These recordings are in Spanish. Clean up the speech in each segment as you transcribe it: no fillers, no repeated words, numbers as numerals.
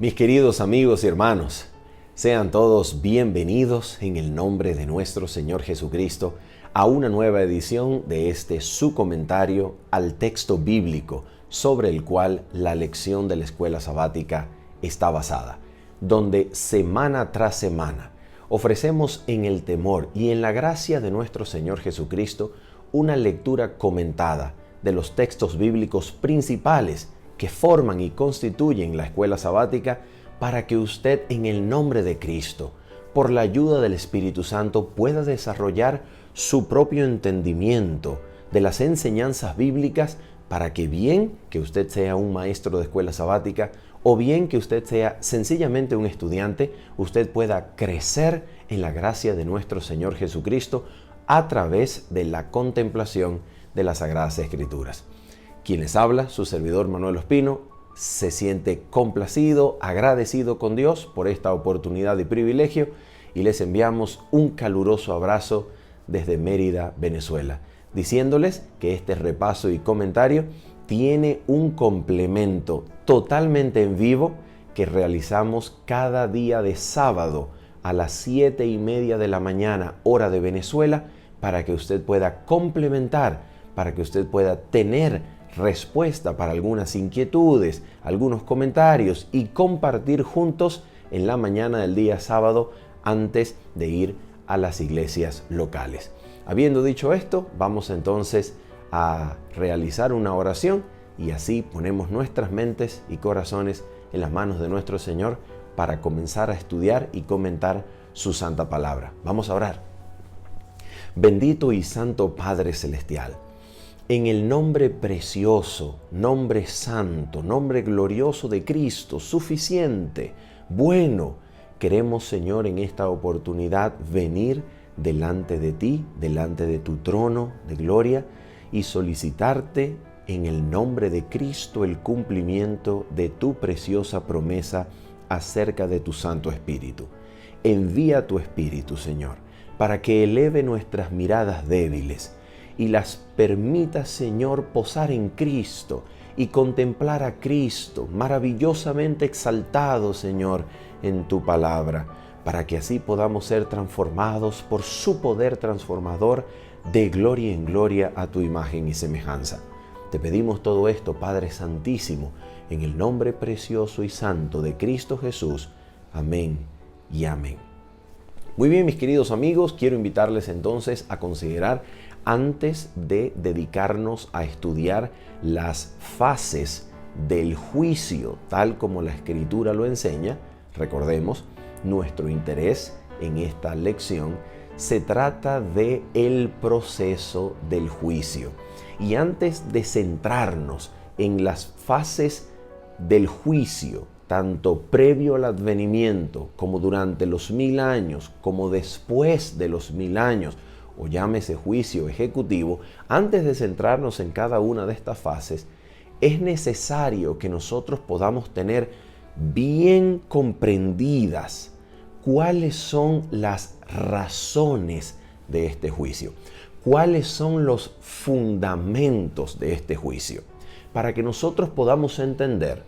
Mis queridos amigos y hermanos, sean todos bienvenidos en el nombre de nuestro Señor Jesucristo a una nueva edición de su comentario al texto bíblico sobre el cual la lección de la escuela sabática está basada, donde semana tras semana ofrecemos en el temor y en la gracia de nuestro Señor Jesucristo una lectura comentada de los textos bíblicos principales que forman y constituyen la escuela sabática para que usted, en el nombre de Cristo, por la ayuda del Espíritu Santo, pueda desarrollar su propio entendimiento de las enseñanzas bíblicas para que bien que usted sea un maestro de escuela sabática o bien que usted sea sencillamente un estudiante, usted pueda crecer en la gracia de nuestro Señor Jesucristo a través de la contemplación de las Sagradas Escrituras. Quien les habla, su servidor Manuel Ospino, se siente complacido, agradecido con Dios por esta oportunidad y privilegio y les enviamos un caluroso abrazo desde Mérida, Venezuela, diciéndoles que este repaso y comentario tiene un complemento totalmente en vivo que realizamos cada día de sábado a las 7:30 de la mañana, hora de Venezuela, para que usted pueda complementar, para que usted pueda tener respuesta para algunas inquietudes, algunos comentarios y compartir juntos en la mañana del día sábado antes de ir a las iglesias locales. Habiendo dicho esto, vamos entonces a realizar una oración y así ponemos nuestras mentes y corazones en las manos de nuestro Señor para comenzar a estudiar y comentar su santa palabra. Vamos a orar. Bendito y santo Padre Celestial, en el nombre precioso, nombre santo, nombre glorioso de Cristo, suficiente, bueno, queremos, Señor, en esta oportunidad venir delante de ti, delante de tu trono de gloria y solicitarte en el nombre de Cristo el cumplimiento de tu preciosa promesa acerca de tu Santo Espíritu. Envía tu Espíritu, Señor, para que eleve nuestras miradas débiles y las permita, Señor, posar en Cristo y contemplar a Cristo maravillosamente exaltado, Señor, en tu palabra, para que así podamos ser transformados por su poder transformador de gloria en gloria a tu imagen y semejanza. Te pedimos todo esto, Padre Santísimo, en el nombre precioso y santo de Cristo Jesús. Amén y amén. Muy bien, mis queridos amigos, quiero invitarles entonces a considerar, antes de dedicarnos a estudiar las fases del juicio, tal como la Escritura lo enseña, recordemos, nuestro interés en esta lección se trata de el proceso del juicio. Y antes de centrarnos en las fases del juicio, tanto previo al advenimiento, como durante los 1000 años, como después de los 1000 años, o llámese juicio ejecutivo, antes de centrarnos en cada una de estas fases, es necesario que nosotros podamos tener bien comprendidas cuáles son las razones de este juicio, cuáles son los fundamentos de este juicio, para que nosotros podamos entender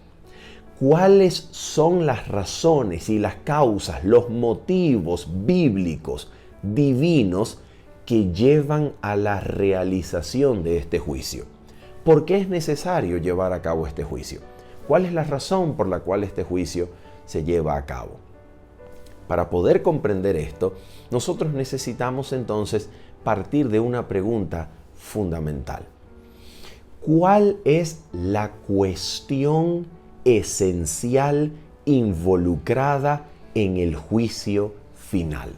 cuáles son las razones y las causas, los motivos bíblicos, divinos, que llevan a la realización de este juicio. ¿Por qué es necesario llevar a cabo este juicio? ¿Cuál es la razón por la cual este juicio se lleva a cabo? Para poder comprender esto, nosotros necesitamos entonces partir de una pregunta fundamental. ¿Cuál es la cuestión esencial involucrada en el juicio final?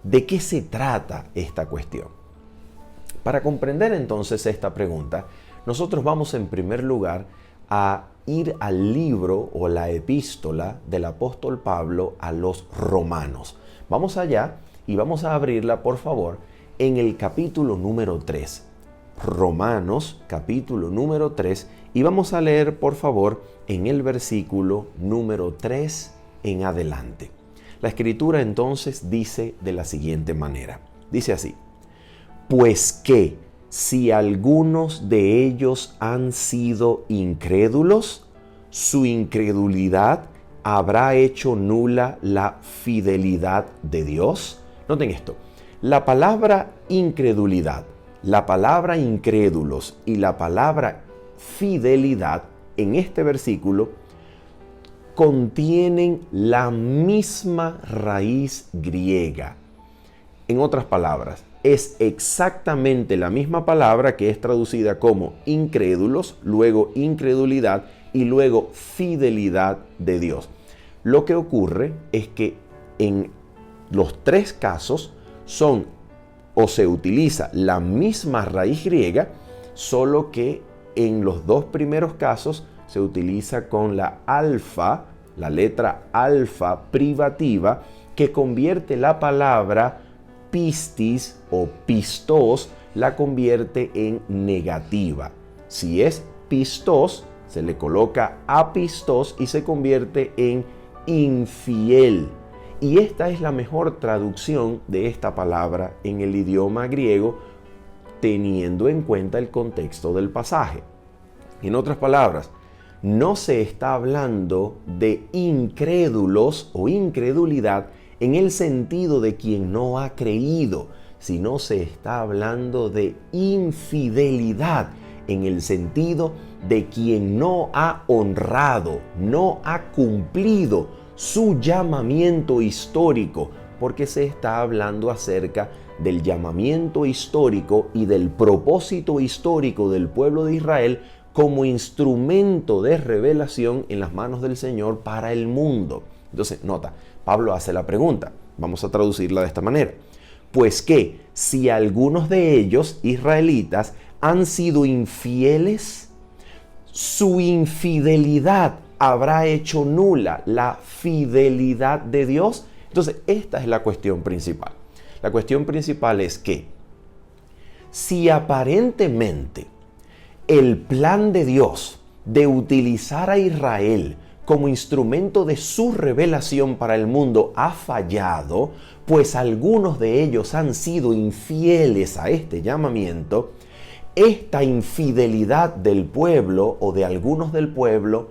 ¿De qué se trata esta cuestión? Para comprender entonces esta pregunta, nosotros vamos en primer lugar a ir al libro o la epístola del apóstol Pablo a los romanos. Vamos allá y vamos a abrirla, por favor, en el capítulo número 3. Romanos, capítulo número 3, y vamos a leer, por favor, en el versículo número 3 en adelante. La Escritura entonces dice de la siguiente manera, dice así: pues que si algunos de ellos han sido incrédulos, su incredulidad ¿habrá hecho nula la fidelidad de Dios? Noten esto, la palabra incredulidad, la palabra incrédulos y la palabra fidelidad en este versículo contienen la misma raíz griega. En otras palabras, es exactamente la misma palabra que es traducida como incrédulos, luego incredulidad y luego fidelidad de Dios. Lo que ocurre es que en los tres casos son o se utiliza la misma raíz griega, solo que en los dos primeros casos se utiliza con la alfa, la letra alfa privativa, que convierte la palabra pistis o pistos, la convierte en negativa. Si es pistos, se le coloca apistos y se convierte en infiel. Y esta es la mejor traducción de esta palabra en el idioma griego, teniendo en cuenta el contexto del pasaje. En otras palabras, no se está hablando de incrédulos o incredulidad en el sentido de quien no ha creído, sino se está hablando de infidelidad en el sentido de quien no ha honrado, no ha cumplido su llamamiento histórico, porque se está hablando acerca del llamamiento histórico y del propósito histórico del pueblo de Israel como instrumento de revelación en las manos del Señor para el mundo. Entonces, nota, Pablo hace la pregunta, vamos a traducirla de esta manera. Pues que si algunos de ellos, israelitas, han sido infieles, su infidelidad habrá hecho nula la fidelidad de Dios. Entonces, esta es la cuestión principal. La cuestión principal es que si aparentemente el plan de Dios de utilizar a Israel como instrumento de su revelación para el mundo ha fallado, pues algunos de ellos han sido infieles a este llamamiento, esta infidelidad del pueblo o de algunos del pueblo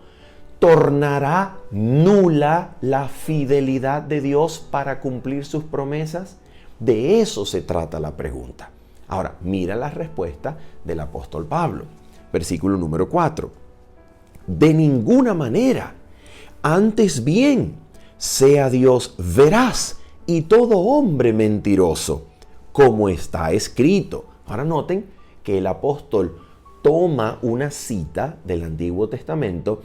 tornará nula la fidelidad de Dios para cumplir sus promesas. De eso se trata la pregunta. Ahora, mira la respuesta del apóstol Pablo. Versículo número 4. De ninguna manera, antes bien, sea Dios veraz y todo hombre mentiroso, como está escrito. Ahora noten que el apóstol toma una cita del Antiguo Testamento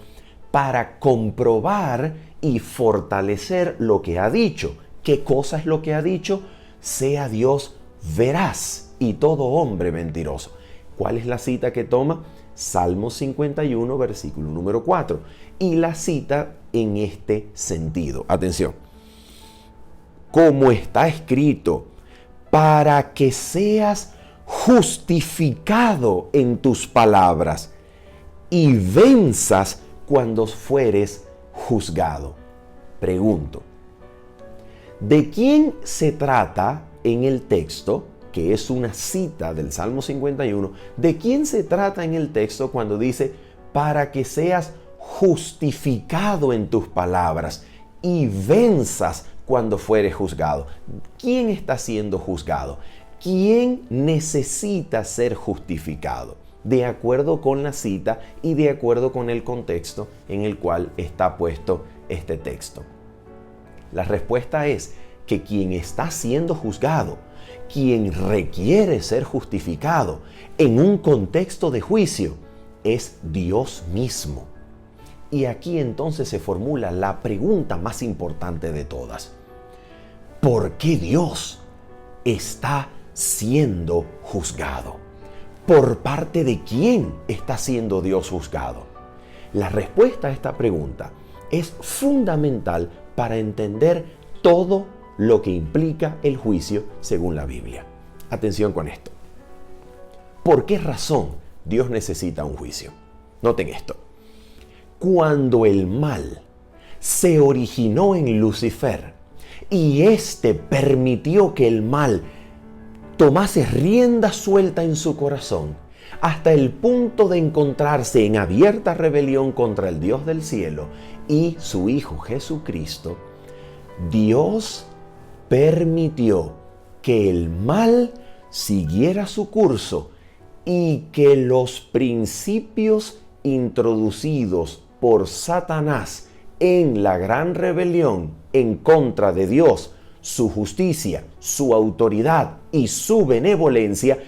para comprobar y fortalecer lo que ha dicho. ¿Qué cosa es lo que ha dicho? Sea Dios veraz y todo hombre mentiroso. ¿Cuál es la cita que toma? Salmo 51, versículo número 4. Y la cita en este sentido. Atención. Como está escrito, para que seas justificado en tus palabras y venzas cuando fueres juzgado. Pregunto, ¿de quién se trata en el texto, que es una cita del Salmo 51, de quién se trata en el texto cuando dice, para que seas justificado en tus palabras y venzas cuando fueres juzgado? ¿Quién está siendo juzgado? ¿Quién necesita ser justificado? De acuerdo con la cita y de acuerdo con el contexto en el cual está puesto este texto. La respuesta es que quien está siendo juzgado, quien requiere ser justificado en un contexto de juicio, es Dios mismo. Y aquí entonces se formula la pregunta más importante de todas. ¿Por qué Dios está siendo juzgado? ¿Por parte de quién está siendo Dios juzgado? La respuesta a esta pregunta es fundamental para entender todo lo que implica el juicio según la Biblia. Atención con esto. ¿Por qué razón Dios necesita un juicio? Noten esto. Cuando el mal se originó en Lucifer y éste permitió que el mal tomase rienda suelta en su corazón, hasta el punto de encontrarse en abierta rebelión contra el Dios del cielo y su Hijo Jesucristo, Dios permitió que el mal siguiera su curso y que los principios introducidos por Satanás en la gran rebelión en contra de Dios, su justicia, su autoridad y su benevolencia,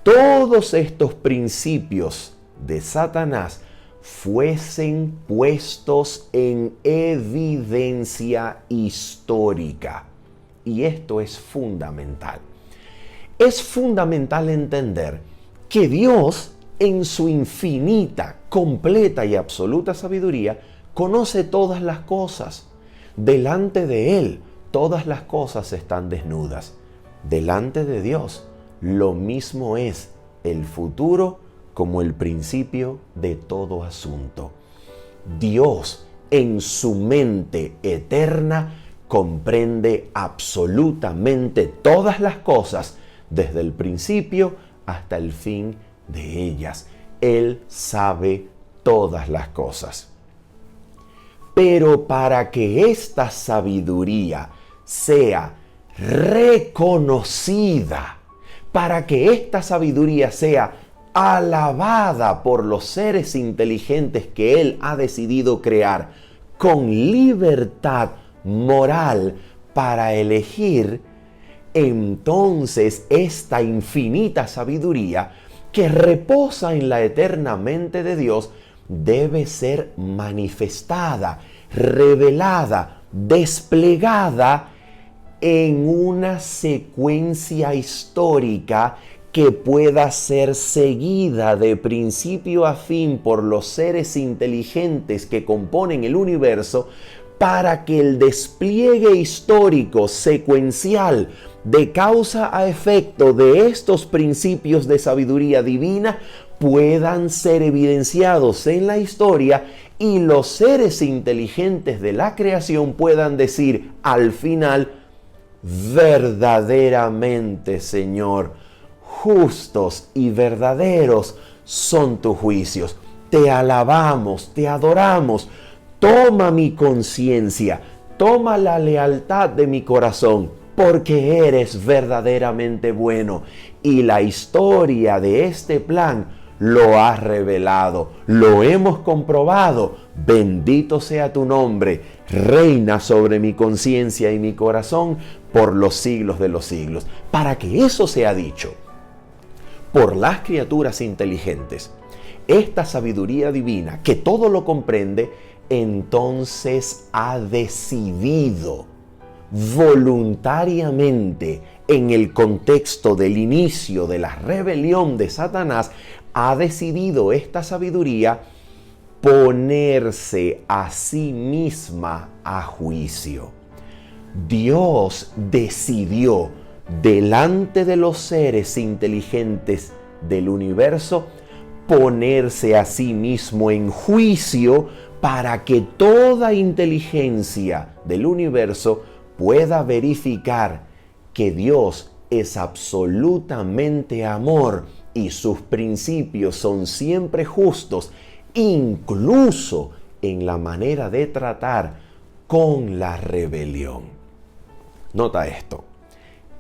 todos estos principios de Satanás fuesen puestos en evidencia histórica. Y esto es fundamental. Es fundamental entender que Dios, en su infinita, completa y absoluta sabiduría, conoce todas las cosas. Delante de Él, todas las cosas están desnudas. Delante de Dios, lo mismo es el futuro como el principio de todo asunto. Dios, en su mente eterna, comprende absolutamente todas las cosas, desde el principio hasta el fin de ellas. Él sabe todas las cosas. Pero para que esta sabiduría sea reconocida, para que esta sabiduría sea alabada por los seres inteligentes que Él ha decidido crear con libertad moral para elegir, entonces esta infinita sabiduría que reposa en la eterna mente de Dios debe ser manifestada, revelada, desplegada en una secuencia histórica que pueda ser seguida de principio a fin por los seres inteligentes que componen el universo, para que el despliegue histórico secuencial de causa a efecto de estos principios de sabiduría divina puedan ser evidenciados en la historia y los seres inteligentes de la creación puedan decir al final: verdaderamente, Señor, justos y verdaderos son tus juicios. Te alabamos, te adoramos. Toma mi conciencia, toma la lealtad de mi corazón, porque eres verdaderamente bueno. Y la historia de este plan lo has revelado, lo hemos comprobado. Bendito sea tu nombre, reina sobre mi conciencia y mi corazón por los siglos de los siglos. Para que eso sea dicho por las criaturas inteligentes, esta sabiduría divina que todo lo comprende, entonces ha decidido voluntariamente, en el contexto del inicio de la rebelión de Satanás, ha decidido esta sabiduría ponerse a sí misma a juicio. Dios decidió delante de los seres inteligentes del universo ponerse a sí mismo en juicio para que toda inteligencia del universo pueda verificar que Dios es absolutamente amor y sus principios son siempre justos, incluso en la manera de tratar con la rebelión. Nota esto.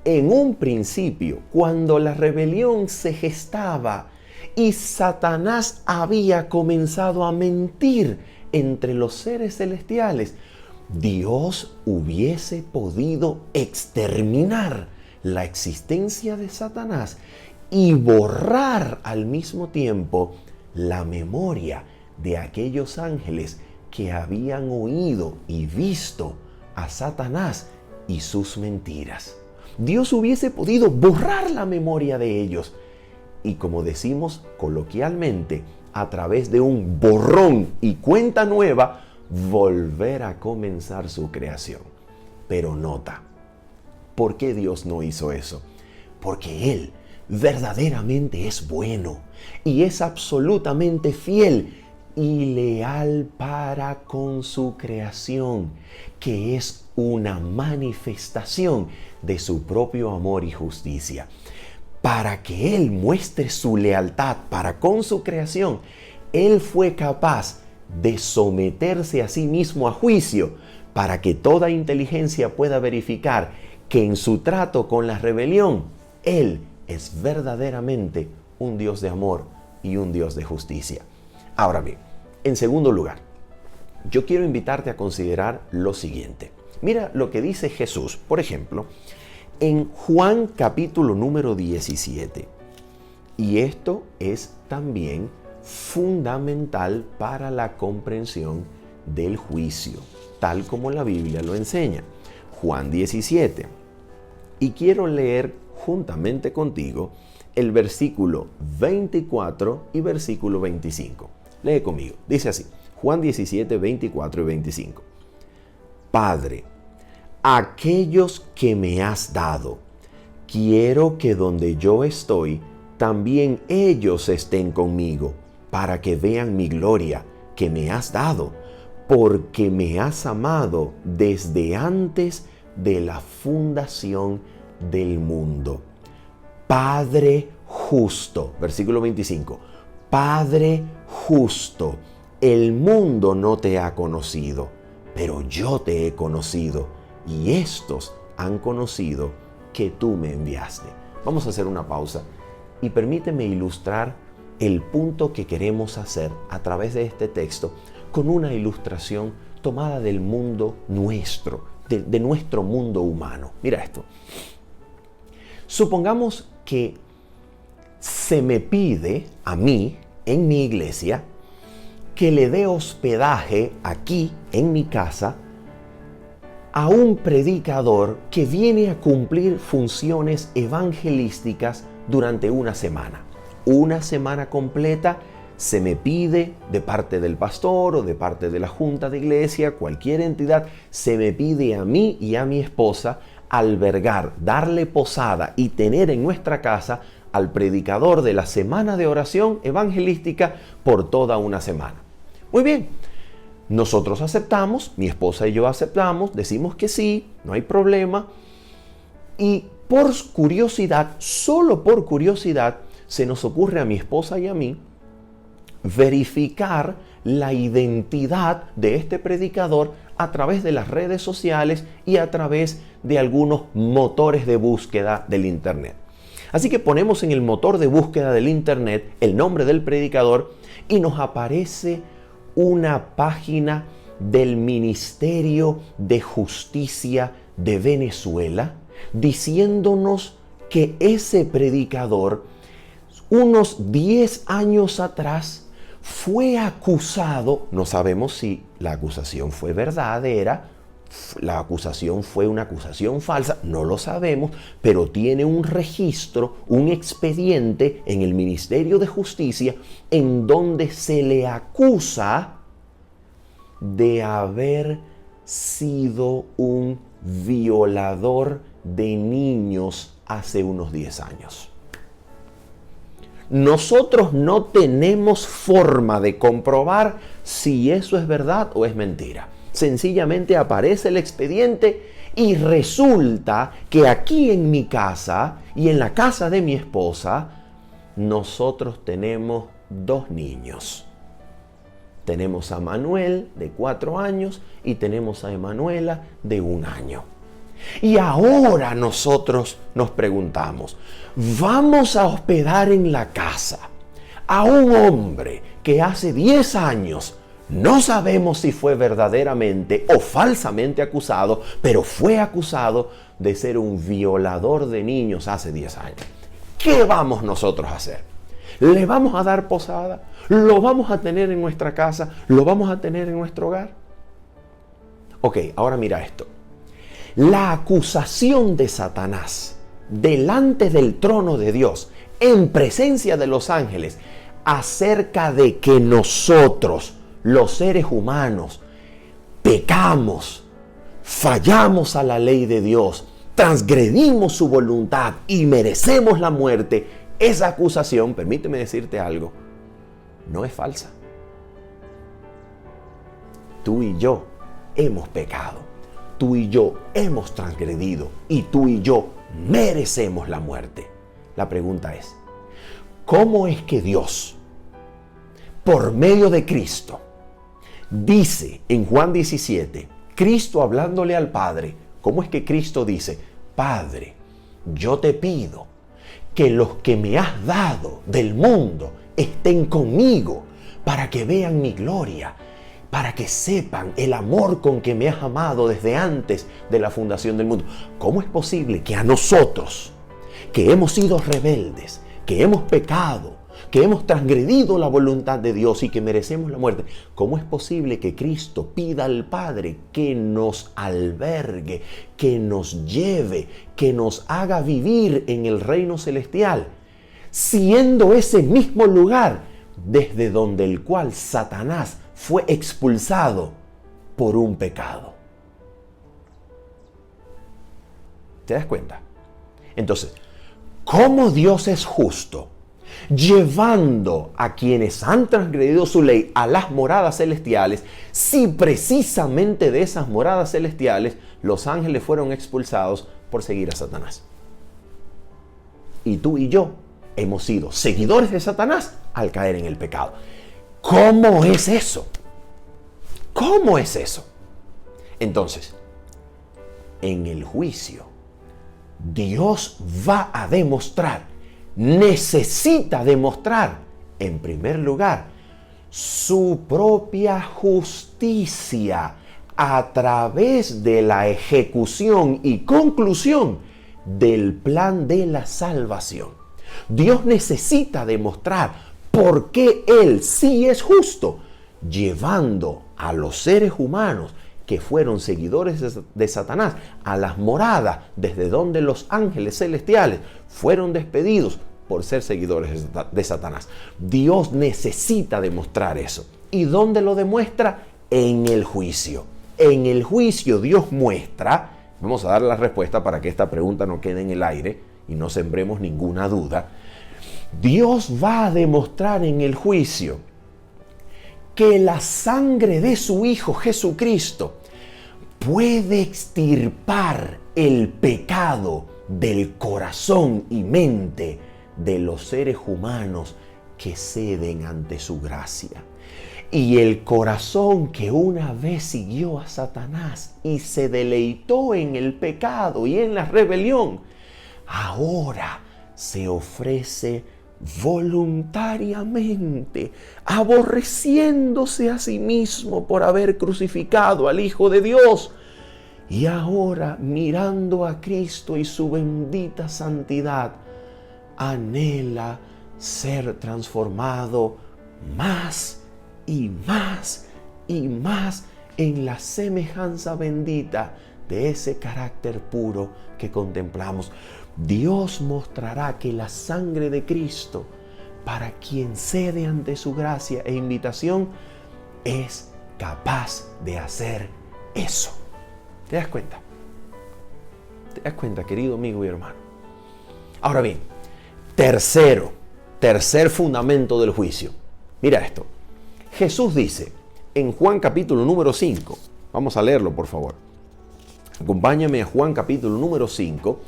En un principio, cuando la rebelión se gestaba y Satanás había comenzado a mentir entre los seres celestiales, Dios hubiese podido exterminar la existencia de Satanás y borrar al mismo tiempo la memoria de aquellos ángeles que habían oído y visto a Satanás y sus mentiras. Dios hubiese podido borrar la memoria de ellos y, como decimos coloquialmente, a través de un borrón y cuenta nueva, volver a comenzar su creación. Pero nota, ¿por qué Dios no hizo eso? Porque Él verdaderamente es bueno y es absolutamente fiel y leal para con su creación, que es una manifestación de su propio amor y justicia. para que Él muestre su lealtad para con su creación, Él fue capaz de someterse a sí mismo a juicio para que toda inteligencia pueda verificar que en su trato con la rebelión, Él es verdaderamente un Dios de amor y un Dios de justicia. Ahora bien, en segundo lugar, yo quiero invitarte a considerar lo siguiente. Mira lo que dice Jesús, por ejemplo, en Juan capítulo número 17. Y esto es también fundamental para la comprensión del juicio, tal como la Biblia lo enseña. Juan 17. Y quiero leer juntamente contigo el versículo 24 y versículo 25. Lee conmigo. Dice así, Juan 17, 24 y 25. Padre, aquellos que me has dado, quiero que donde yo estoy, también ellos estén conmigo, para que vean mi gloria que me has dado, porque me has amado desde antes de la fundación del mundo. Padre justo, versículo 25, Padre justo, el mundo no te ha conocido, pero yo te he conocido, y estos han conocido que tú me enviaste. Vamos a hacer una pausa y permíteme ilustrar el punto que queremos hacer a través de este texto con una ilustración tomada del mundo nuestro, de nuestro mundo humano. Mira esto. Supongamos que se me pide a mí, en mi iglesia, que le dé hospedaje aquí, en mi casa, a un predicador que viene a cumplir funciones evangelísticas durante una semana. Una semana completa se me pide de parte del pastor o de parte de la junta de iglesia, cualquier entidad, se me pide a mí y a mi esposa albergar, darle posada y tener en nuestra casa al predicador de la semana de oración evangelística por toda una semana. Muy bien, nosotros aceptamos, mi esposa y yo aceptamos, decimos que sí, no hay problema. Y por curiosidad, solo por curiosidad, se nos ocurre a mi esposa y a mí verificar la identidad de este predicador a través de las redes sociales y a través de algunos motores de búsqueda del Internet. Así que ponemos en el motor de búsqueda del Internet el nombre del predicador y nos aparece una página del Ministerio de Justicia de Venezuela diciéndonos que ese predicador unos 10 años atrás fue acusado, no sabemos si la acusación fue verdadera, la acusación fue una acusación falsa, no lo sabemos, pero tiene un registro, un expediente en el Ministerio de Justicia en donde se le acusa de haber sido un violador de niños hace unos 10 años. Nosotros no tenemos forma de comprobar si eso es verdad o es mentira. Sencillamente aparece el expediente y resulta que aquí en mi casa y en la casa de mi esposa, nosotros tenemos 2 niños. Tenemos a Manuel de 4 años y tenemos a Emanuela de 1 año. Y ahora nosotros nos preguntamos, ¿vamos a hospedar en la casa a un hombre que hace 10 años no sabemos si fue verdaderamente o falsamente acusado, pero fue acusado de ser un violador de niños hace 10 años? ¿Qué vamos nosotros a hacer? ¿Le vamos a dar posada? ¿Lo vamos a tener en nuestra casa? ¿Lo vamos a tener en nuestro hogar? Ok, ahora mira esto. La acusación de Satanás delante del trono de Dios, en presencia de los ángeles, acerca de que nosotros, los seres humanos, pecamos, fallamos a la ley de Dios, transgredimos su voluntad y merecemos la muerte, esa acusación, permíteme decirte algo, no es falsa. Tú y yo hemos pecado. Tú y yo hemos transgredido y tú y yo merecemos la muerte. La pregunta es, ¿cómo es que Dios, por medio de Cristo, dice en Juan 17, Cristo hablándole al Padre, cómo es que Cristo dice, Padre, yo te pido que los que me has dado del mundo estén conmigo para que vean mi gloria, para que sepan el amor con que me has amado desde antes de la fundación del mundo? ¿Cómo es posible que a nosotros, que hemos sido rebeldes, que hemos pecado, que hemos transgredido la voluntad de Dios y que merecemos la muerte, cómo es posible que Cristo pida al Padre que nos albergue, que nos lleve, que nos haga vivir en el reino celestial, siendo ese mismo lugar desde donde el cual Satanás fue expulsado por un pecado? ¿Te das cuenta? Entonces, ¿cómo Dios es justo, llevando a quienes han transgredido su ley a las moradas celestiales, si precisamente de esas moradas celestiales los ángeles fueron expulsados por seguir a Satanás? Y tú y yo hemos sido seguidores de Satanás al caer en el pecado. ¿Cómo es eso? ¿Cómo es eso? Entonces, en el juicio, Dios va a demostrar, necesita demostrar, en primer lugar, su propia justicia a través de la ejecución y conclusión del plan de la salvación. Dios necesita demostrar por qué Él sí es justo, llevando a los seres humanos que fueron seguidores de Satanás a las moradas desde donde los ángeles celestiales fueron despedidos por ser seguidores de Satanás. Dios necesita demostrar eso. ¿Y dónde lo demuestra? En el juicio. En el juicio Dios muestra, vamos a dar la respuesta para que esta pregunta no quede en el aire y no sembremos ninguna duda. Dios va a demostrar en el juicio que la sangre de su Hijo Jesucristo puede extirpar el pecado del corazón y mente de los seres humanos que ceden ante su gracia. Y el corazón que una vez siguió a Satanás y se deleitó en el pecado y en la rebelión, ahora se ofrece voluntariamente, aborreciéndose a sí mismo por haber crucificado al Hijo de Dios. Y ahora, mirando a Cristo y su bendita santidad, anhela ser transformado más y más y más en la semejanza bendita de ese carácter puro que contemplamos. Dios mostrará que la sangre de Cristo, para quien cede ante su gracia e invitación, es capaz de hacer eso. ¿Te das cuenta? ¿Te das cuenta, querido amigo y hermano? Ahora bien, tercer fundamento del juicio. Mira esto. Jesús dice en Juan capítulo número 5, vamos a leerlo por favor. Acompáñame a Juan capítulo número 5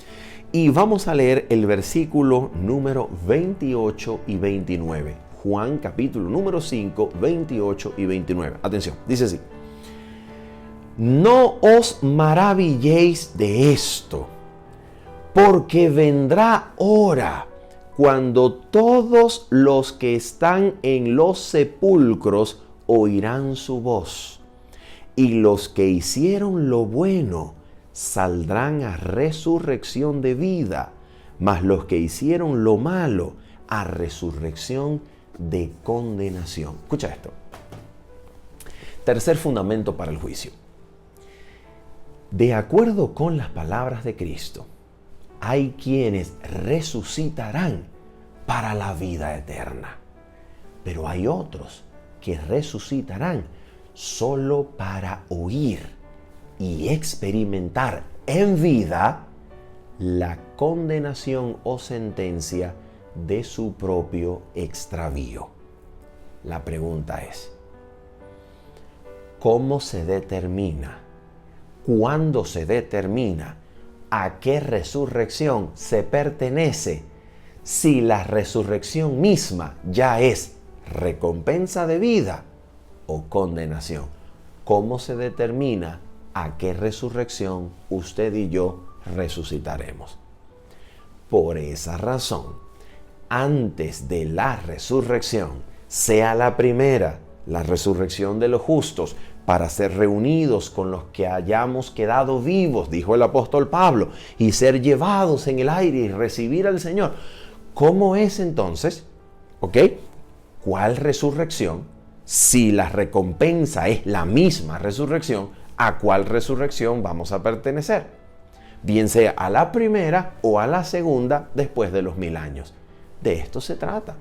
y vamos a leer el versículo número 28 y 29. Juan capítulo número 5, 28 y 29. Atención, dice así. No os maravilléis de esto, porque vendrá hora cuando todos los que están en los sepulcros oirán su voz, y los que hicieron lo bueno saldrán a resurrección de vida, mas los que hicieron lo malo a resurrección de condenación. Escucha esto. Tercer fundamento para el juicio. De acuerdo con las palabras de Cristo, hay quienes resucitarán para la vida eterna, pero hay otros que resucitarán solo para oír y experimentar en vida la condenación o sentencia de su propio extravío. La pregunta es, ¿cómo se determina? ¿Cuándo se determina a qué resurrección se pertenece si la resurrección misma ya es recompensa de vida o condenación. ¿Cómo se determina a qué resurrección usted y yo resucitaremos? Por esa razón, antes de la resurrección, sea la primera, la resurrección de los justos, para ser reunidos con los que hayamos quedado vivos, dijo el apóstol Pablo, y ser llevados en el aire y recibir al Señor. ¿Cómo es entonces? ¿Ok? ¿Cuál resurrección? Si la recompensa es la misma resurrección, ¿a cuál resurrección vamos a pertenecer? Bien sea a la primera o a la segunda después de los 1000 años. De esto se trata.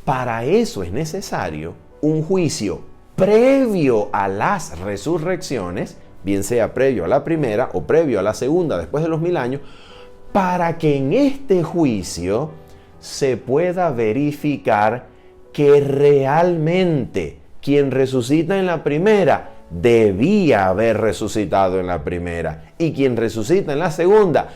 Para eso es necesario un juicio previo a las resurrecciones, bien sea previo a la primera o previo a la segunda después de los 1000 años, para que en este juicio se pueda verificar que realmente quien resucita en la primera debía haber resucitado en la primera, y quien resucita en la segunda,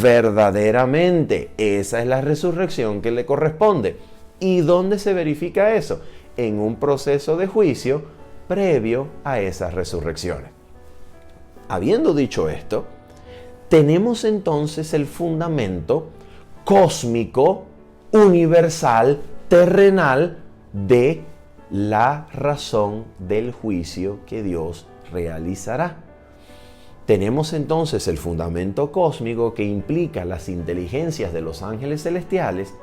verdaderamente esa es la resurrección que le corresponde. ¿Y dónde se verifica eso? En un proceso de juicio previo a esas resurrecciones. Habiendo dicho esto, tenemos entonces el fundamento cósmico, universal, terrenal de la razón del juicio que Dios realizará. Tenemos entonces el fundamento cósmico que implica las inteligencias de los ángeles celestiales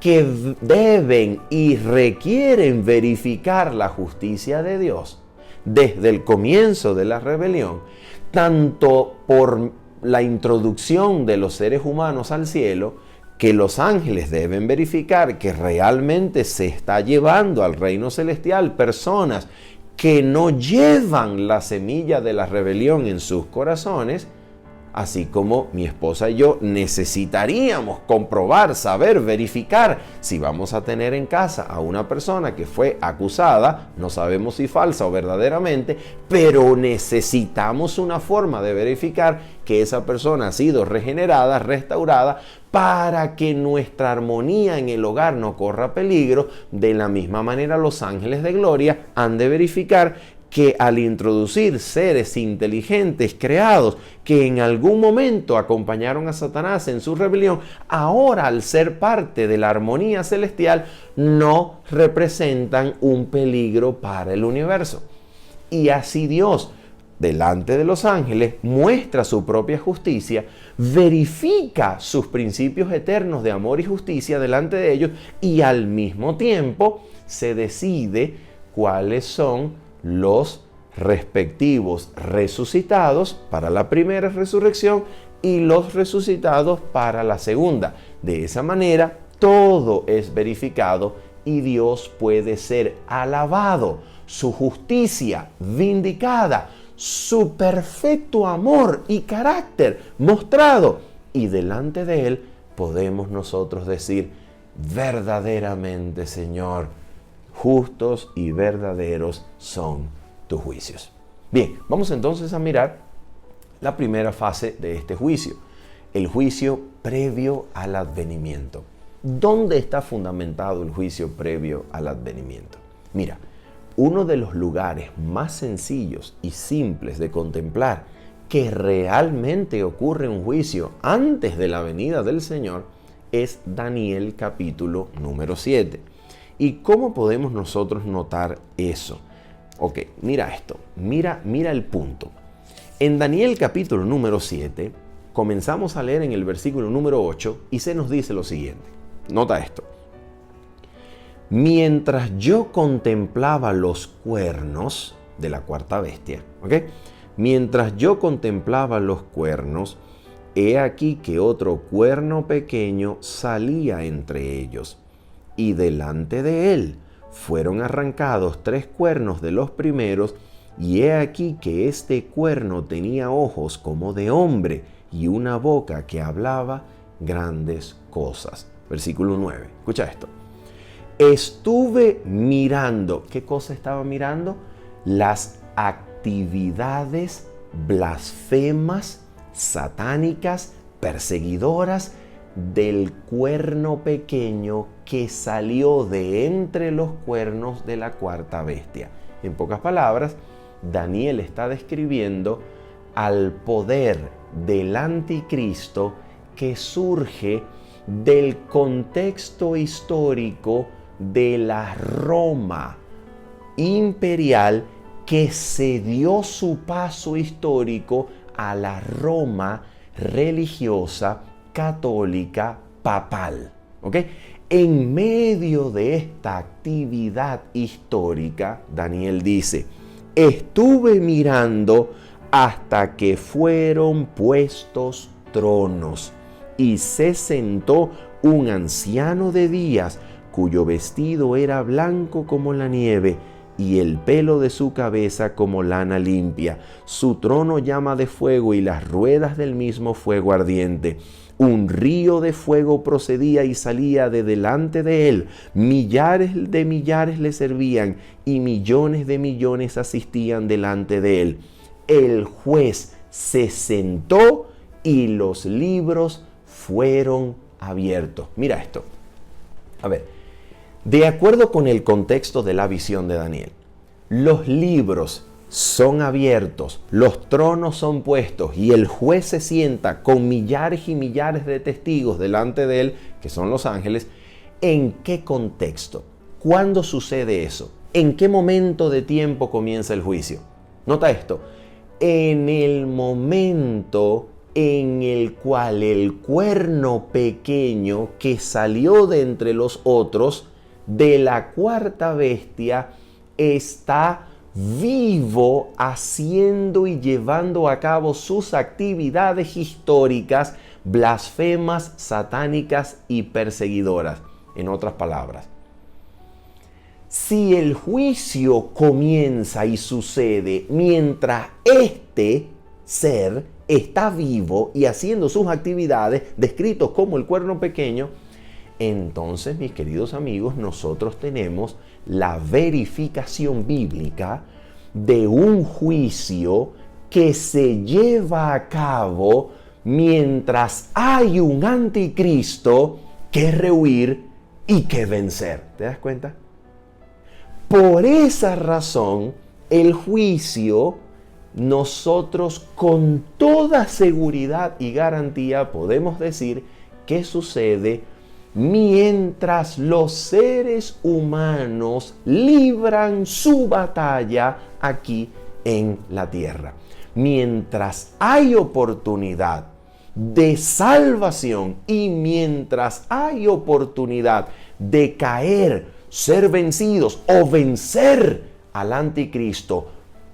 que deben y requieren verificar la justicia de Dios desde el comienzo de la rebelión, tanto por la introducción de los seres humanos al cielo, que los ángeles deben verificar que realmente se está llevando al reino celestial personas que no llevan la semilla de la rebelión en sus corazones, así como mi esposa y yo necesitaríamos comprobar, saber, verificar si vamos a tener en casa a una persona que fue acusada, no sabemos si falsa o verdaderamente, pero necesitamos una forma de verificar que esa persona ha sido regenerada, restaurada, para que nuestra armonía en el hogar no corra peligro. De la misma manera, los ángeles de gloria han de verificar que al introducir seres inteligentes creados que en algún momento acompañaron a Satanás en su rebelión, ahora al ser parte de la armonía celestial no representan un peligro para el universo. Y así Dios, delante de los ángeles, muestra su propia justicia, verifica sus principios eternos de amor y justicia delante de ellos, y al mismo tiempo se decide cuáles son los respectivos resucitados para la primera resurrección y los resucitados para la segunda. De esa manera, todo es verificado y Dios puede ser alabado, su justicia vindicada, su perfecto amor y carácter mostrado, y delante de Él podemos nosotros decir: verdaderamente, Señor, justos y verdaderos son tus juicios. Bien, vamos entonces a mirar la primera fase de este juicio, el juicio previo al advenimiento. ¿Dónde está fundamentado el juicio previo al advenimiento? Mira, uno de los lugares más sencillos y simples de contemplar que realmente ocurre un juicio antes de la venida del Señor es Daniel capítulo número 7. ¿Y cómo podemos nosotros notar eso? Ok, mira esto, mira el punto. En Daniel capítulo número 7, comenzamos a leer en el versículo número 8 y se nos dice lo siguiente. Nota esto. Mientras yo contemplaba los cuernos de la cuarta bestia, ¿ok? Mientras yo contemplaba los cuernos, he aquí que otro cuerno pequeño salía entre ellos, y delante de él fueron arrancados 3 cuernos de los primeros, y he aquí que este cuerno tenía ojos como de hombre y una boca que hablaba grandes cosas. Versículo 9. Escucha esto. Estuve mirando. ¿Qué cosa estaba mirando? Las actividades blasfemas, satánicas, perseguidoras del cuerno pequeño que salió de entre los cuernos de la cuarta bestia. En pocas palabras, Daniel está describiendo al poder del anticristo que surge del contexto histórico de la Roma imperial, que cedió su paso histórico a la Roma religiosa católica papal. ¿Ok? En medio de esta actividad histórica, Daniel dice: estuve mirando hasta que fueron puestos tronos, y se sentó un anciano de días, cuyo vestido era blanco como la nieve, y el pelo de su cabeza como lana limpia. Su trono llama de fuego, y las ruedas del mismo fuego ardiente. Un río de fuego procedía y salía de delante de él. Millares de millares le servían, y millones de millones asistían delante de él. El juez se sentó y los libros fueron abiertos. Mira esto. A ver, de acuerdo con el contexto de la visión de Daniel, los libros son abiertos, los tronos son puestos y el juez se sienta con millares y millares de testigos delante de él, que son los ángeles. ¿En qué contexto? ¿Cuándo sucede eso? ¿En qué momento de tiempo comienza el juicio? Nota esto: en el momento en el cual el cuerno pequeño que salió de entre los otros de la cuarta bestia está vivo, haciendo y llevando a cabo sus actividades históricas, blasfemas, satánicas y perseguidoras. En otras palabras, si el juicio comienza y sucede mientras este ser está vivo y haciendo sus actividades, descritos como el cuerno pequeño, entonces, mis queridos amigos, nosotros tenemos la verificación bíblica de un juicio que se lleva a cabo mientras hay un anticristo que rehuir y que vencer. ¿Te das cuenta? Por esa razón, el juicio, nosotros con toda seguridad y garantía podemos decir que sucede mientras los seres humanos libran su batalla aquí en la tierra. Mientras hay oportunidad de salvación y mientras hay oportunidad de caer, ser vencidos o vencer al anticristo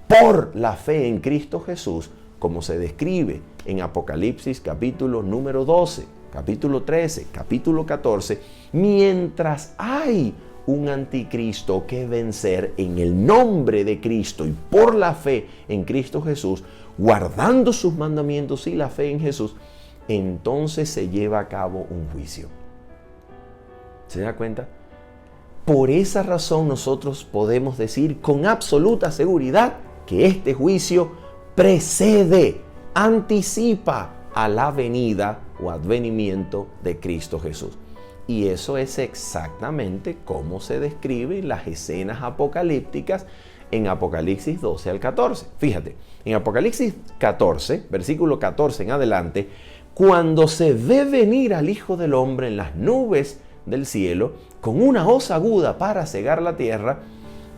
por la fe en Cristo Jesús, como se describe en Apocalipsis capítulo número 12, capítulo 13, capítulo 14, mientras hay un anticristo que vencer en el nombre de Cristo y por la fe en Cristo Jesús, guardando sus mandamientos y la fe en Jesús, entonces se lleva a cabo un juicio. ¿Se da cuenta? Por esa razón nosotros podemos decir con absoluta seguridad que este juicio precede, anticipa a la venida o advenimiento de Cristo Jesús. Y eso es exactamente como se describe en las escenas apocalípticas en Apocalipsis 12 al 14. Fíjate, en Apocalipsis 14, versículo 14 en adelante, cuando se ve venir al Hijo del Hombre en las nubes del cielo, con una hoz aguda para cegar la tierra,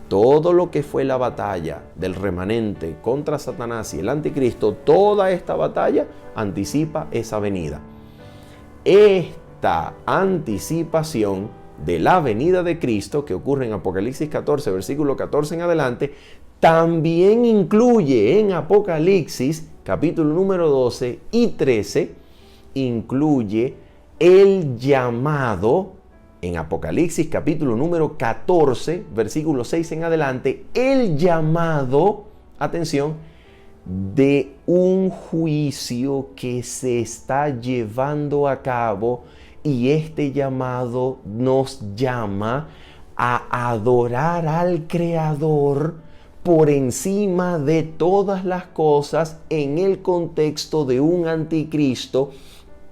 todo lo que fue la batalla del remanente contra Satanás y el anticristo, toda esta batalla anticipa esa venida. Esta anticipación de la venida de Cristo, que ocurre en Apocalipsis 14, versículo 14 en adelante, también incluye en Apocalipsis capítulo número 12 y 13, incluye el llamado. En Apocalipsis capítulo número 14, versículo 6 en adelante, el llamado, atención, de un juicio que se está llevando a cabo, y este llamado nos llama a adorar al Creador por encima de todas las cosas en el contexto de un anticristo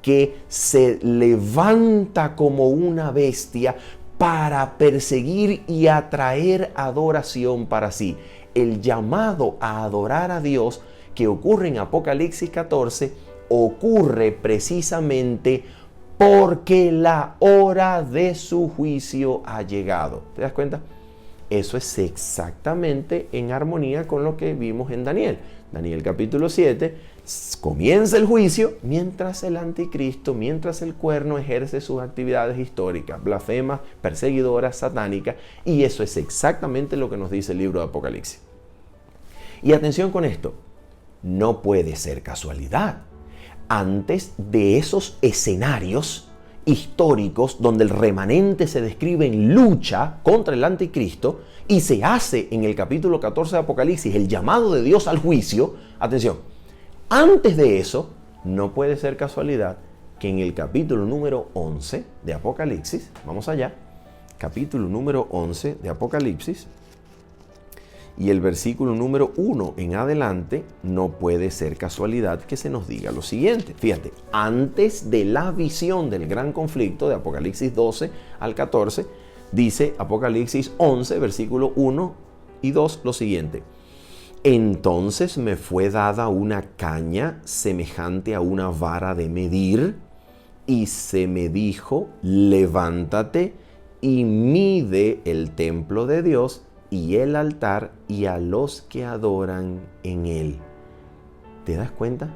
que se levanta como una bestia para perseguir y atraer adoración para sí. El llamado a adorar a Dios que ocurre en Apocalipsis 14 ocurre precisamente porque la hora de su juicio ha llegado. ¿Te das cuenta? Eso es exactamente en armonía con lo que vimos en Daniel. Daniel capítulo 7, comienza el juicio mientras el anticristo, mientras el cuerno ejerce sus actividades históricas, blasfemas, perseguidoras, satánicas, y eso es exactamente lo que nos dice el libro de Apocalipsis. Y atención con esto, no puede ser casualidad. Antes de esos escenarios históricos donde el remanente se describe en lucha contra el anticristo y se hace en el capítulo 14 de Apocalipsis el llamado de Dios al juicio, atención, antes de eso no puede ser casualidad que en el capítulo número 11 de Apocalipsis, vamos allá, capítulo número 11 de Apocalipsis, y el versículo número 1 en adelante, no puede ser casualidad que se nos diga lo siguiente. Fíjate, antes de la visión del gran conflicto de Apocalipsis 12 al 14, dice Apocalipsis 11, versículo 1 y 2, lo siguiente. Entonces me fue dada una caña semejante a una vara de medir, y se me dijo, levántate y mide el templo de Dios y el altar y a los que adoran en él. ¿Te das cuenta?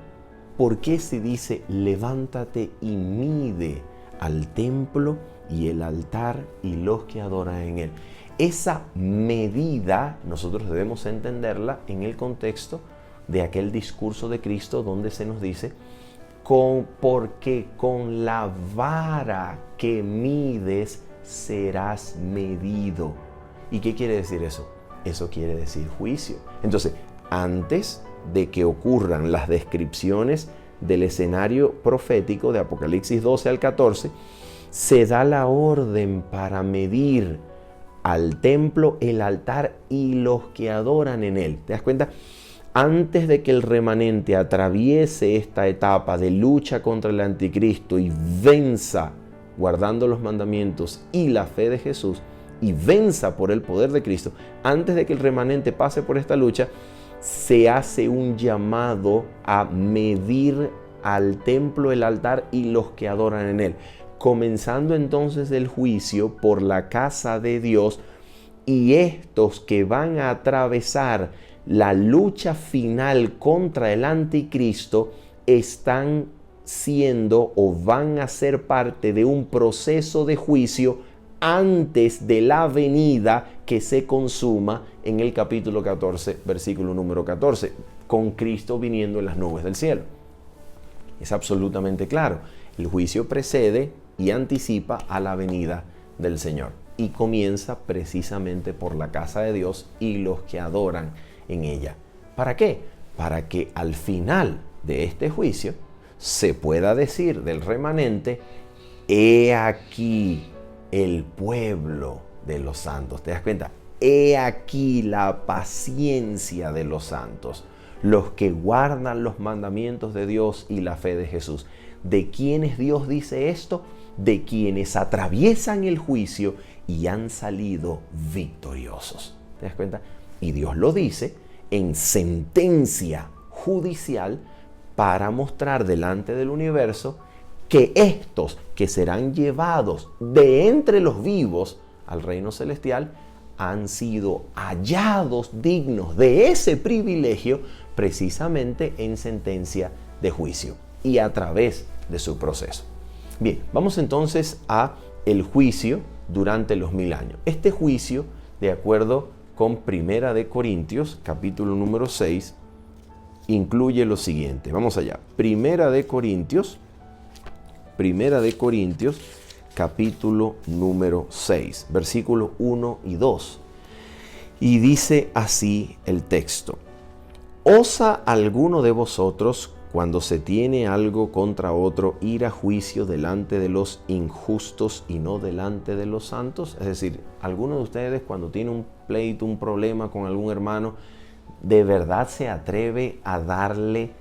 ¿Por qué se dice levántate y mide al templo y el altar y los que adoran en él? Esa medida nosotros debemos entenderla en el contexto de aquel discurso de Cristo donde se nos dice porque con la vara que mides serás medido. ¿Y qué quiere decir eso? Eso quiere decir juicio. Entonces, antes de que ocurran las descripciones del escenario profético de Apocalipsis 12 al 14, se da la orden para medir al templo, el altar y los que adoran en él. ¿Te das cuenta? Antes de que el remanente atraviese esta etapa de lucha contra el anticristo y venza guardando los mandamientos y la fe de Jesús, y venza por el poder de Cristo, antes de que el remanente pase por esta lucha, se hace un llamado a medir al templo, el altar y los que adoran en él. Comenzando entonces el juicio por la casa de Dios, y estos que van a atravesar la lucha final contra el anticristo están siendo o van a ser parte de un proceso de juicio antes de la venida que se consuma en el capítulo 14, versículo número 14, con Cristo viniendo en las nubes del cielo. Es absolutamente claro. El juicio precede y anticipa a la venida del Señor y comienza precisamente por la casa de Dios y los que adoran en ella. ¿Para qué? Para que al final de este juicio se pueda decir del remanente, he aquí el pueblo de los santos. ¿Te das cuenta? He aquí la paciencia de los santos, los que guardan los mandamientos de Dios y la fe de Jesús. ¿De quiénes Dios dice esto? De quienes atraviesan el juicio y han salido victoriosos. ¿Te das cuenta? Y Dios lo dice en sentencia judicial para mostrar delante del universo que estos que serán llevados de entre los vivos al reino celestial han sido hallados dignos de ese privilegio precisamente en sentencia de juicio y a través de su proceso. Bien, vamos entonces a el juicio durante los 1000 años. Este juicio, de acuerdo con Primera de Corintios, capítulo número 6, incluye lo siguiente. Vamos allá. Primera de Corintios, capítulo número 6, versículos 1 y 2. Y dice así el texto. ¿Osa alguno de vosotros, cuando se tiene algo contra otro, ir a juicio delante de los injustos y no delante de los santos? Es decir, ¿alguno de ustedes cuando tiene un pleito, un problema con algún hermano, de verdad se atreve a darle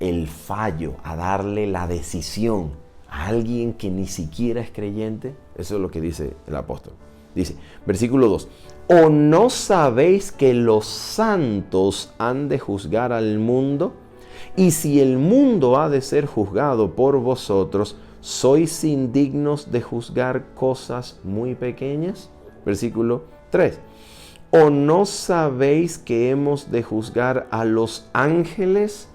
el fallo, a darle la decisión a alguien que ni siquiera es creyente. Eso es lo que dice el apóstol. Dice, versículo 2, ¿o no sabéis que los santos han de juzgar al mundo? Y si el mundo ha de ser juzgado por vosotros, ¿sois indignos de juzgar cosas muy pequeñas? Versículo 3. ¿O no sabéis que hemos de juzgar a los ángeles,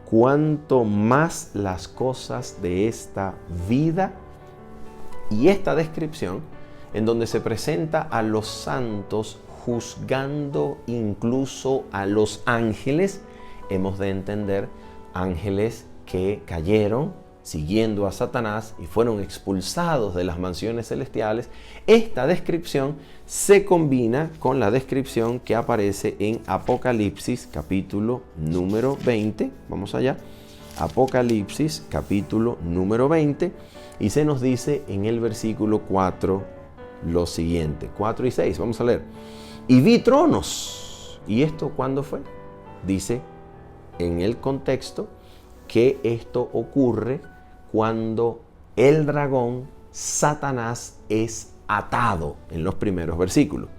cuanto más las cosas de esta vida? Y esta descripción, en donde se presenta a los santos juzgando incluso a los ángeles, hemos de entender ángeles que cayeron siguiendo a Satanás y fueron expulsados de las mansiones celestiales. Esta descripción se combina con la descripción que aparece en Apocalipsis capítulo número 20. Vamos allá. Apocalipsis capítulo número 20, y se nos dice en el versículo 4 lo siguiente, 4 y 6, vamos a leer. Y vi tronos. ¿Y esto cuándo fue? Dice en el contexto que esto ocurre cuando el dragón, Satanás, es atado en los primeros versículos.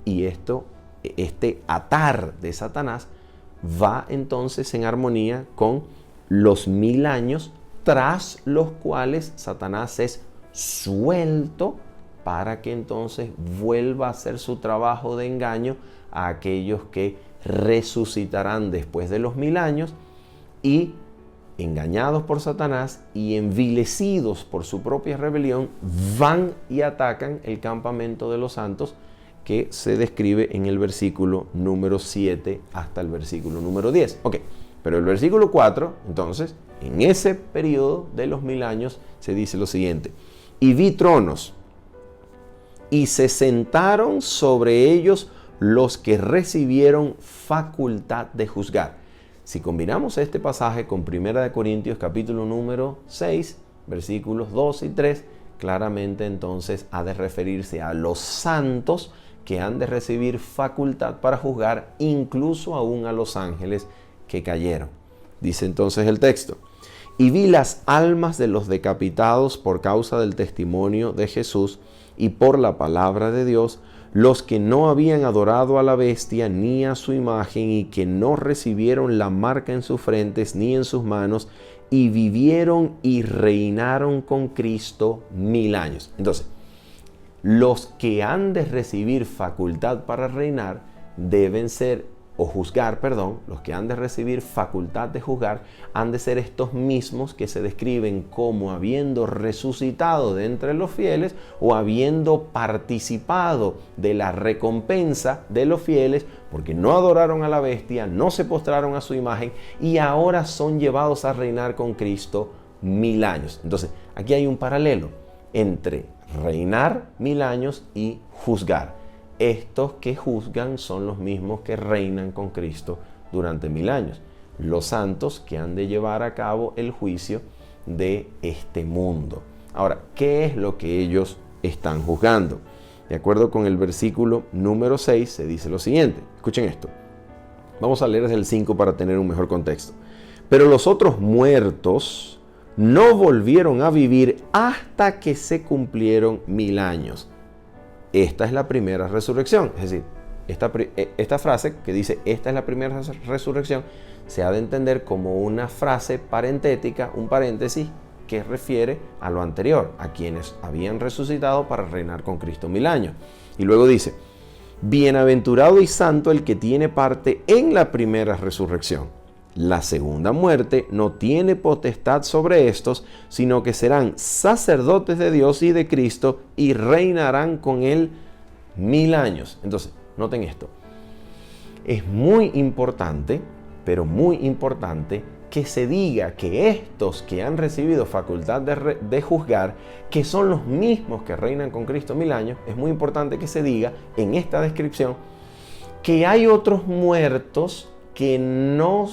Y este atar de Satanás va entonces en armonía con los 1000 años tras los cuales Satanás es suelto para que entonces vuelva a hacer su trabajo de engaño a aquellos que resucitarán después de los 1000 años y, engañados por Satanás y envilecidos por su propia rebelión, van y atacan el campamento de los santos, que se describe en el versículo número 7 hasta el versículo número 10. Ok, pero el versículo 4, entonces, en ese periodo de los 1000 años, se dice lo siguiente: y vi tronos, y se sentaron sobre ellos los que recibieron facultad de juzgar. Si combinamos este pasaje con 1 Corintios capítulo número 6, versículos 2 y 3, claramente entonces ha de referirse a los santos que han de recibir facultad para juzgar, incluso aún a los ángeles que cayeron. Dice entonces el texto: y vi las almas de los decapitados por causa del testimonio de Jesús y por la palabra de Dios, los que no habían adorado a la bestia ni a su imagen y que no recibieron la marca en sus frentes ni en sus manos, y vivieron y reinaron con Cristo 1000 años. Entonces, los que han de recibir facultad para reinar deben ser, los que han de recibir facultad de juzgar han de ser estos mismos que se describen como habiendo resucitado de entre los fieles o habiendo participado de la recompensa de los fieles, porque no adoraron a la bestia, no se postraron a su imagen y ahora son llevados a reinar con Cristo 1000 años. Entonces, aquí hay un paralelo entre reinar 1000 años y juzgar. Estos que juzgan son los mismos que reinan con Cristo durante 1000 años. Los santos que han de llevar a cabo el juicio de este mundo. Ahora, ¿qué es lo que ellos están juzgando? De acuerdo con el versículo número 6 se dice lo siguiente. Escuchen esto. Vamos a leer desde el 5 para tener un mejor contexto. Pero los otros muertos no volvieron a vivir hasta que se cumplieron 1000 años. Esta es la primera resurrección. Es decir, esta frase que dice esta es la primera resurrección se ha de entender como una frase parentética, un paréntesis que refiere a lo anterior, a quienes habían resucitado para reinar con Cristo 1000 años. Y luego dice: bienaventurado y santo el que tiene parte en la primera resurrección. La segunda muerte no tiene potestad sobre estos, sino que serán sacerdotes de Dios y de Cristo y reinarán con él 1000 años. Entonces, noten esto. Es muy importante, pero muy importante, que se diga que estos que han recibido facultad de juzgar, que son los mismos que reinan con Cristo 1000 años, es muy importante que se diga en esta descripción que hay otros muertos que no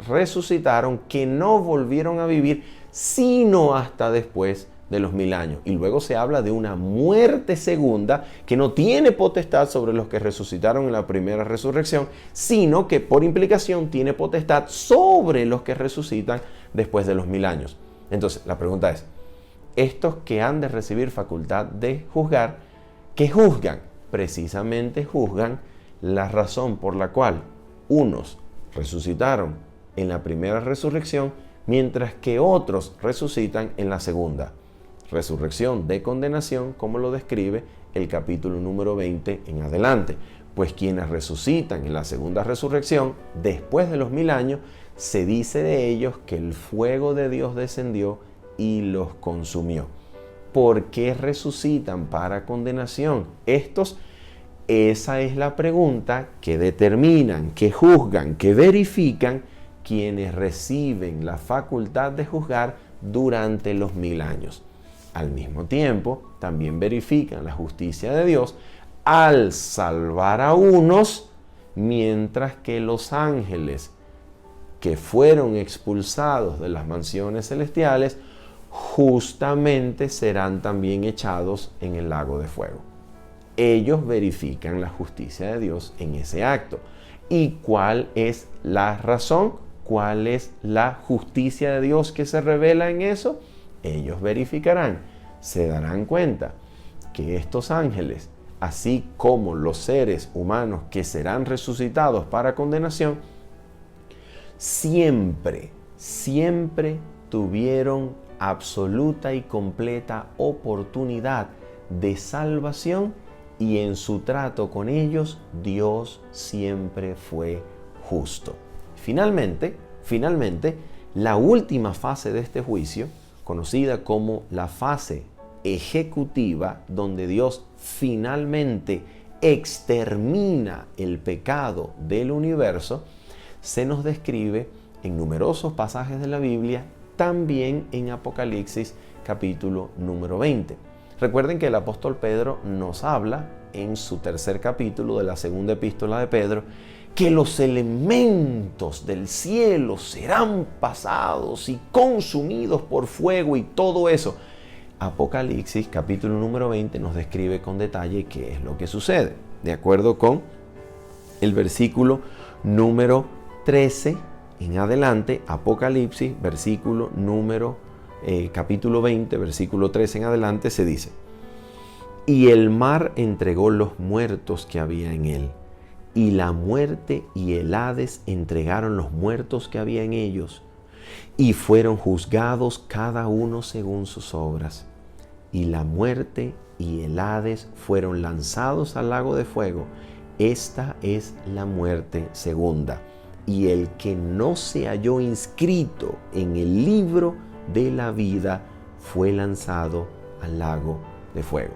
resucitaron, que no volvieron a vivir, sino hasta después de los 1000 años. Y luego se habla de una muerte segunda que no tiene potestad sobre los que resucitaron en la primera resurrección, sino que por implicación tiene potestad sobre los que resucitan después de los 1000 años. Entonces, la pregunta es, estos que han de recibir facultad de juzgar, ¿qué juzgan? Precisamente juzgan la razón por la cual unos resucitaron en la primera resurrección, mientras que otros resucitan en la segunda. Resurrección de condenación, como lo describe el capítulo número 20 en adelante. Pues quienes resucitan en la segunda resurrección, después de los 1000 años, se dice de ellos que el fuego de Dios descendió y los consumió. ¿Por qué resucitan para condenación? Esa es la pregunta que determinan, que juzgan, que verifican quienes reciben la facultad de juzgar durante los 1000 años. Al mismo tiempo, también verifican la justicia de Dios al salvar a unos, mientras que los ángeles que fueron expulsados de las mansiones celestiales justamente serán también echados en el lago de fuego. Ellos verifican la justicia de Dios en ese acto. ¿Y cuál es la razón? ¿Cuál es la justicia de Dios que se revela en eso? Ellos verificarán, se darán cuenta que estos ángeles, así como los seres humanos que serán resucitados para condenación, siempre tuvieron absoluta y completa oportunidad de salvación, y en su trato con ellos Dios siempre fue justo. Finalmente, la última fase de este juicio, conocida como la fase ejecutiva, donde Dios finalmente extermina el pecado del universo, se nos describe en numerosos pasajes de la Biblia, también en Apocalipsis capítulo número 20. Recuerden que el apóstol Pedro nos habla en su tercer capítulo de la segunda epístola de Pedro que los elementos del cielo serán pasados y consumidos por fuego y todo eso. Apocalipsis capítulo número 20 nos describe con detalle qué es lo que sucede. De acuerdo con el versículo número 13 en adelante, Apocalipsis capítulo 20, versículo 13 en adelante, se dice: y el mar entregó los muertos que había en él, y la muerte y el Hades entregaron los muertos que había en ellos, y fueron juzgados cada uno según sus obras. Y la muerte y el Hades fueron lanzados al lago de fuego. Esta es la muerte segunda. Y el que no se halló inscrito en el libro de la vida fue lanzado al lago de fuego.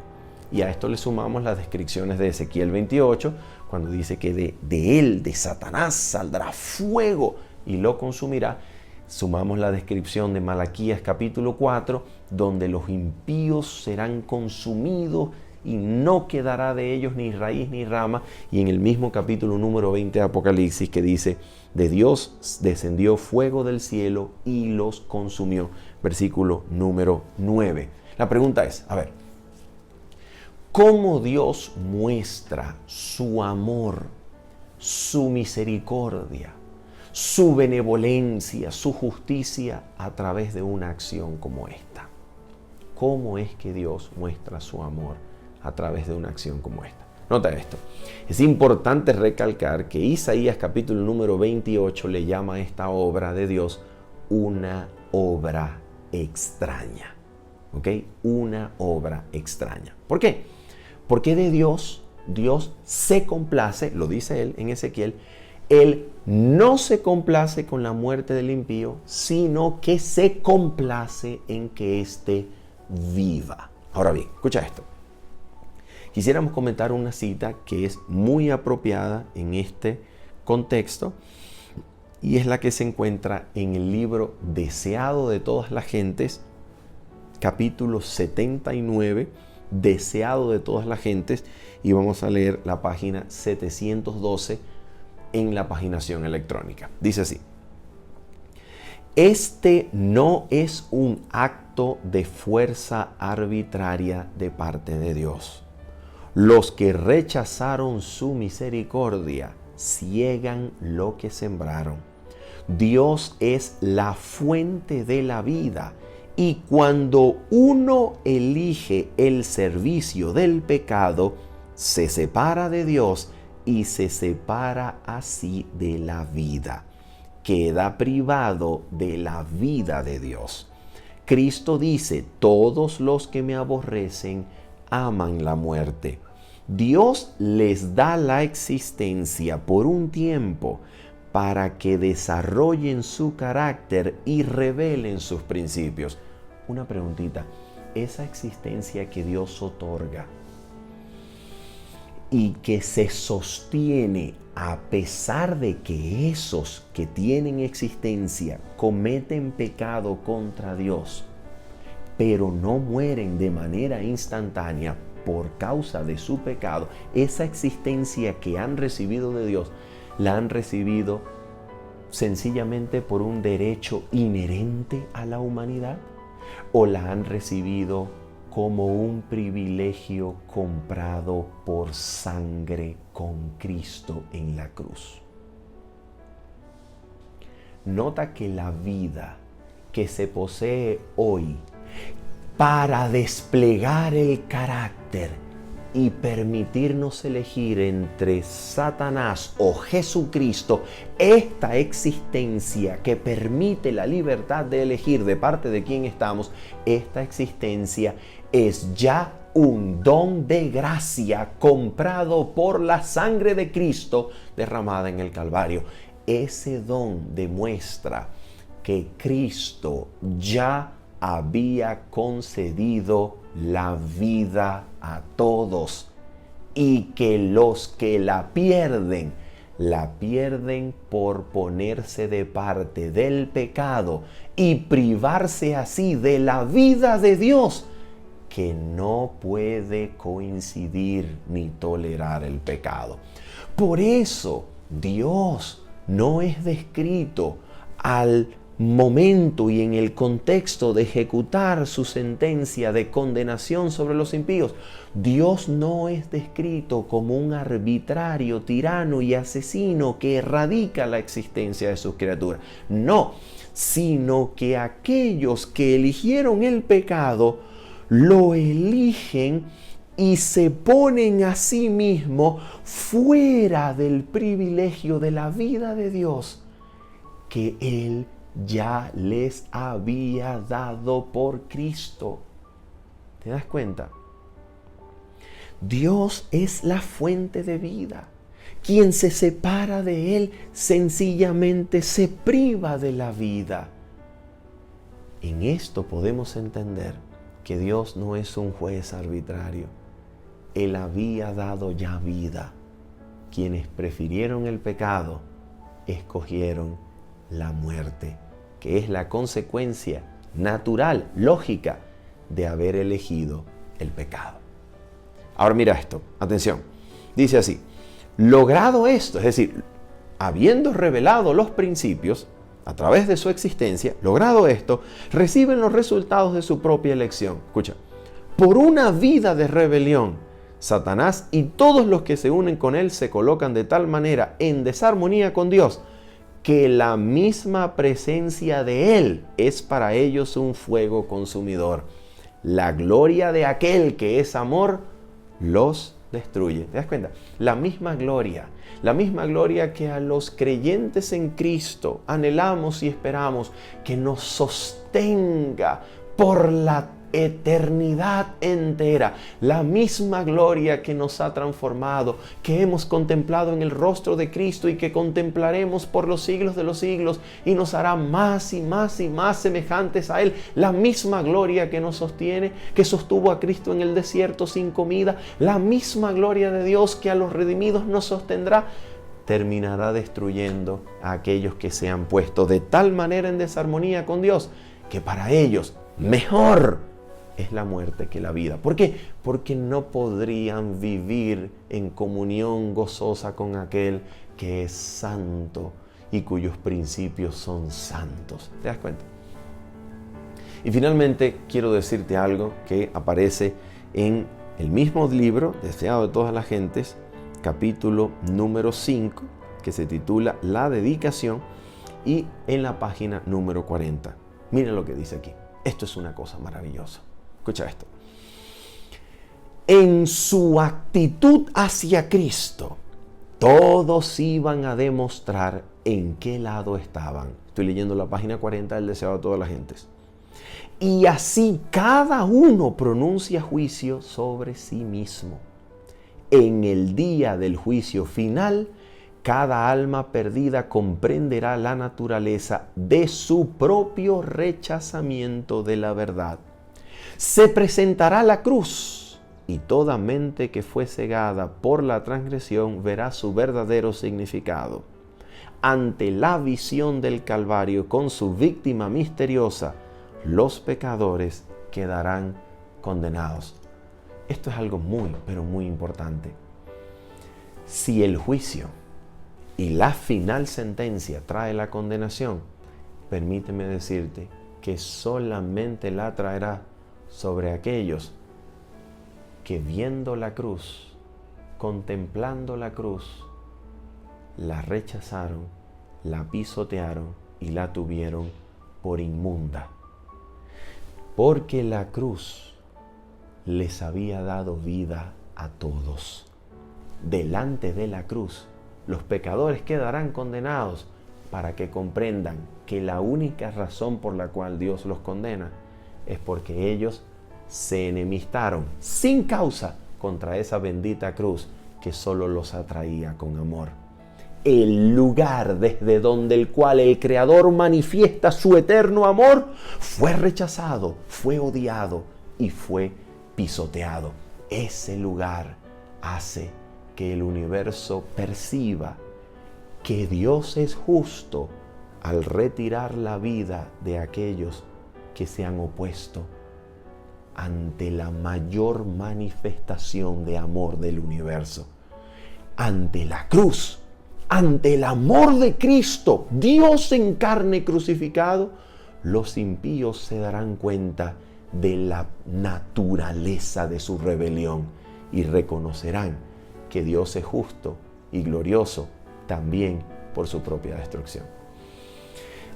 Y a esto le sumamos las descripciones de Ezequiel 28, cuando dice que de él, de Satanás, saldrá fuego y lo consumirá. Sumamos la descripción de Malaquías capítulo 4, donde los impíos serán consumidos y no quedará de ellos ni raíz ni rama. Y en el mismo capítulo número 20 de Apocalipsis, que dice: de Dios descendió fuego del cielo y los consumió. Versículo número 9. La pregunta es, ¿cómo Dios muestra su amor, su misericordia, su benevolencia, su justicia a través de una acción como esta? ¿Cómo es que Dios muestra su amor a través de una acción como esta? Nota esto. Es importante recalcar que Isaías capítulo número 28 le llama a esta obra de Dios una obra extraña. ¿Ok? Una obra extraña. ¿Por qué? Porque de Dios se complace, lo dice él en Ezequiel, él no se complace con la muerte del impío, sino que se complace en que éste viva. Ahora bien, escucha esto. Quisiéramos comentar una cita que es muy apropiada en este contexto, y es la que se encuentra en el libro Deseado de todas las gentes, capítulo 79, Deseado de todas las gentes, y vamos a leer la página 712 en la paginación electrónica. Dice así: Este no es un acto de fuerza arbitraria de parte de Dios. Los que rechazaron su misericordia ciegan lo que sembraron. Dios es la fuente de la vida y cuando uno elige el servicio del pecado, se separa de Dios y se separa así de la vida. Queda privado de la vida de Dios. Cristo dice, todos los que me aborrecen aman la muerte. Dios les da la existencia por un tiempo para que desarrollen su carácter y revelen sus principios. Una preguntita, esa existencia que Dios otorga y que se sostiene a pesar de que esos que tienen existencia cometen pecado contra Dios, pero no mueren de manera instantánea por causa de su pecado, esa existencia que han recibido de Dios, la han recibido sencillamente por un derecho inherente a la humanidad o la han recibido como un privilegio comprado por sangre con Cristo en la cruz. Nota que la vida que se posee hoy para desplegar el carácter y permitirnos elegir entre Satanás o Jesucristo, esta existencia que permite la libertad de elegir de parte de quién estamos, esta existencia es ya un don de gracia comprado por la sangre de Cristo derramada en el Calvario. Ese don demuestra que Cristo ya había concedido la vida a todos y que los que la pierden por ponerse de parte del pecado y privarse así de la vida de Dios, que no puede coincidir ni tolerar el pecado. Por eso Dios no es descrito al momento y en el contexto de ejecutar su sentencia de condenación sobre los impíos. Dios no es descrito como un arbitrario, tirano y asesino que erradica la existencia de sus criaturas. No, sino que aquellos que eligieron el pecado lo eligen y se ponen a sí mismos fuera del privilegio de la vida de Dios que Él ya les había dado por Cristo. ¿Te das cuenta? Dios es la fuente de vida. Quien se separa de Él sencillamente se priva de la vida. En esto podemos entender que Dios no es un juez arbitrario. Él había dado ya vida. Quienes prefirieron el pecado, escogieron la muerte, que es la consecuencia natural, lógica, de haber elegido el pecado. Ahora mira esto, atención. Dice así, logrado esto, es decir, habiendo revelado los principios a través de su existencia, logrado esto, reciben los resultados de su propia elección. Escucha, por una vida de rebelión, Satanás y todos los que se unen con él se colocan de tal manera en desarmonía con Dios que la misma presencia de Él es para ellos un fuego consumidor. La gloria de aquel que es amor los destruye. ¿Te das cuenta? La misma gloria que a los creyentes en Cristo anhelamos y esperamos que nos sostenga por la eternidad entera, la misma gloria que nos ha transformado, que hemos contemplado en el rostro de Cristo y que contemplaremos por los siglos de los siglos y nos hará más y más y más semejantes a Él, la misma gloria que nos sostiene, que sostuvo a Cristo en el desierto sin comida, la misma gloria de Dios que a los redimidos nos sostendrá, terminará destruyendo a aquellos que se han puesto de tal manera en desarmonía con Dios que para ellos mejor es la muerte que la vida. ¿Por qué? Porque no podrían vivir en comunión gozosa con aquel que es santo y cuyos principios son santos. ¿Te das cuenta? Y finalmente quiero decirte algo que aparece en el mismo libro, Deseado de todas las gentes, capítulo número 5, que se titula La dedicación, y en la página número 40. Mira lo que dice aquí. Esto es una cosa maravillosa. Escucha esto. En su actitud hacia Cristo, todos iban a demostrar en qué lado estaban. Estoy leyendo la página 40 del Deseado de todas las gentes. Y así cada uno pronuncia juicio sobre sí mismo. En el día del juicio final, cada alma perdida comprenderá la naturaleza de su propio rechazamiento de la verdad. Se presentará la cruz y toda mente que fue cegada por la transgresión verá su verdadero significado. Ante la visión del Calvario con su víctima misteriosa, los pecadores quedarán condenados. Esto es algo muy, pero muy importante. Si el juicio y la final sentencia trae la condenación, permíteme decirte que solamente la traerá sobre aquellos que viendo la cruz, contemplando la cruz, la rechazaron, la pisotearon y la tuvieron por inmunda. Porque la cruz les había dado vida a todos. Delante de la cruz, los pecadores quedarán condenados para que comprendan que la única razón por la cual Dios los condena es porque ellos se enemistaron sin causa contra esa bendita cruz que solo los atraía con amor. El lugar desde donde el cual el Creador manifiesta su eterno amor fue rechazado, fue odiado y fue pisoteado. Ese lugar hace que el universo perciba que Dios es justo al retirar la vida de aquellos que se han opuesto ante la mayor manifestación de amor del universo. Ante la cruz, ante el amor de Cristo, Dios en carne crucificado, los impíos se darán cuenta de la naturaleza de su rebelión y reconocerán que Dios es justo y glorioso también por su propia destrucción.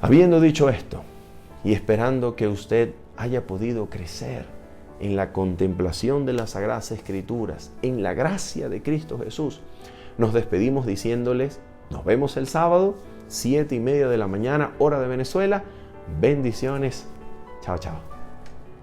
Habiendo dicho esto y esperando que usted haya podido crecer en la contemplación de las Sagradas Escrituras, en la gracia de Cristo Jesús, nos despedimos diciéndoles, nos vemos el sábado, 7:30 de la mañana, hora de Venezuela. Bendiciones. Chao, chao.